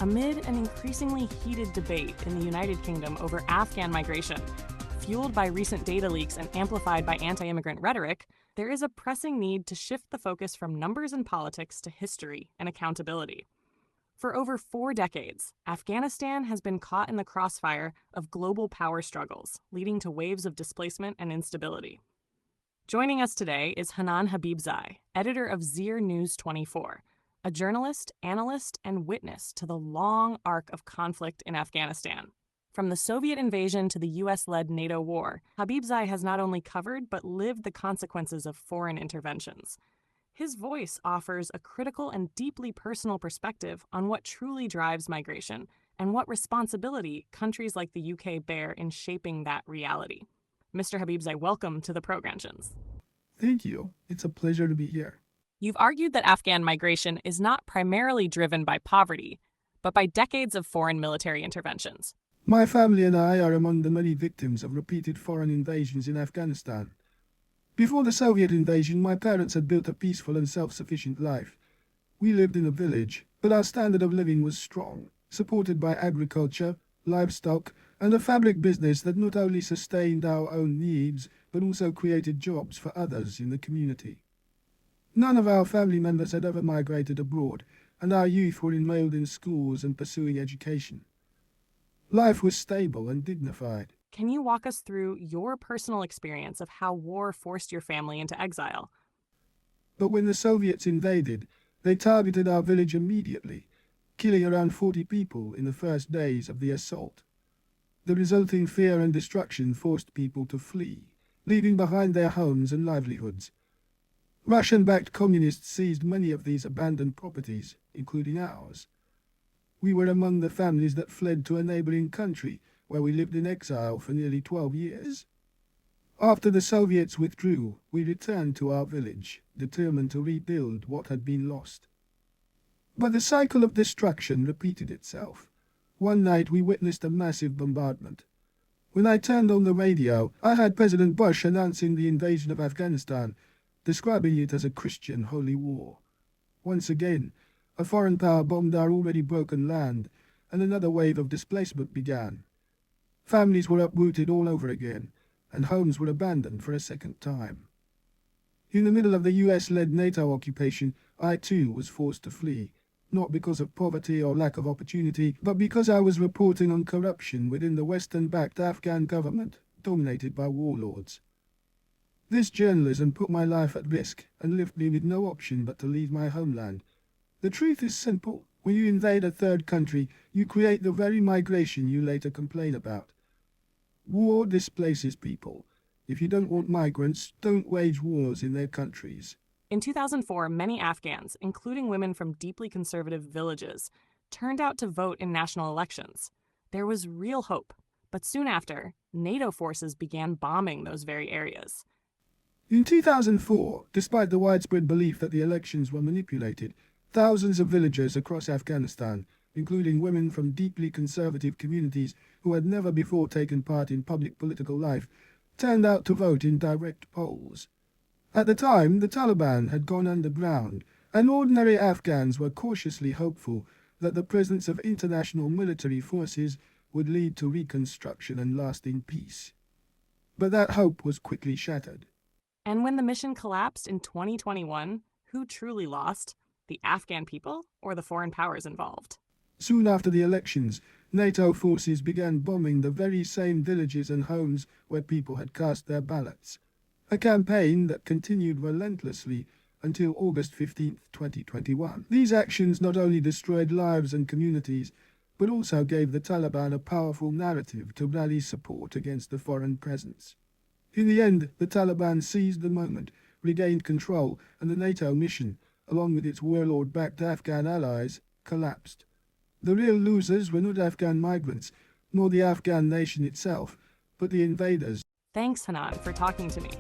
Amid an increasingly heated debate in the United Kingdom over Afghan migration, fueled by recent data leaks and amplified by anti-immigrant rhetoric, there is a pressing need to shift the focus from numbers and politics to history and accountability. For over 4 decades, Afghanistan has been caught in the crossfire of global power struggles, leading to waves of displacement and instability. Joining us today is Hanan Habibzai, editor of ZEER News 24, a journalist, analyst, and witness to the long arc of conflict in Afghanistan. From the Soviet invasion to the US-led NATO war, Habibzai has not only covered but lived the consequences of foreign interventions. His voice offers a critical and deeply personal perspective on what truly drives migration and what responsibility countries like the UK bear in shaping that reality. Mr. Habibzai, welcome to the Progransions. Thank you. It's a pleasure to be here. You've argued that Afghan migration is not primarily driven by poverty, but by decades of foreign military interventions. My family and I are among the many victims of repeated foreign invasions in Afghanistan. Before the Soviet invasion, my parents had built a peaceful and self-sufficient life. We lived in a village, but our standard of living was strong, supported by agriculture, livestock, and a fabric business that not only sustained our own needs, but also created jobs for others in the community. None of our family members had ever migrated abroad, and our youth were enrolled in schools and pursuing education. Life was stable and dignified. Can you walk us through your personal experience of how war forced your family into exile? But when the Soviets invaded, they targeted our village immediately, killing around 40 people in the first days of the assault. The resulting fear and destruction forced people to flee, leaving behind their homes and livelihoods. Russian-backed communists seized many of these abandoned properties, including ours. We were among the families that fled to a neighboring country, where we lived in exile for nearly 12 years. After the Soviets withdrew, we returned to our village, determined to rebuild what had been lost. But the cycle of destruction repeated itself. One night we witnessed a massive bombardment. When I turned on the radio, I heard President Bush announcing the invasion of Afghanistan, describing it as a Christian holy war. Once again, a foreign power bombed our already broken land, and another wave of displacement began. Families were uprooted all over again, and homes were abandoned for a second time. In the middle of the US-led NATO occupation, I too was forced to flee, not because of poverty or lack of opportunity, but because I was reporting on corruption within the Western-backed Afghan government, dominated by warlords. This journalism put my life at risk and left me with no option but to leave my homeland. The truth is simple. When you invade a third country, you create the very migration you later complain about. War displaces people. If you don't want migrants, don't wage wars in their countries. In 2004, many Afghans, including women from deeply conservative villages, turned out to vote in national elections. There was real hope, but soon after, NATO forces began bombing those very areas. In 2004, despite the widespread belief that the elections were manipulated, thousands of villagers across Afghanistan, including women from deeply conservative communities who had never before taken part in public political life, turned out to vote in direct polls. At the time, the Taliban had gone underground, and ordinary Afghans were cautiously hopeful that the presence of international military forces would lead to reconstruction and lasting peace. But that hope was quickly shattered. And when the mission collapsed in 2021, who truly lost? The Afghan people or the foreign powers involved? Soon after the elections, NATO forces began bombing the very same villages and homes where people had cast their ballots. A campaign that continued relentlessly until August 15, 2021. These actions not only destroyed lives and communities, but also gave the Taliban a powerful narrative to rally support against the foreign presence. In the end, the Taliban seized the moment, regained control, and the NATO mission, along with its warlord-backed Afghan allies, collapsed. The real losers were not Afghan migrants, nor the Afghan nation itself, but the invaders. Thanks, Hanan, for talking to me.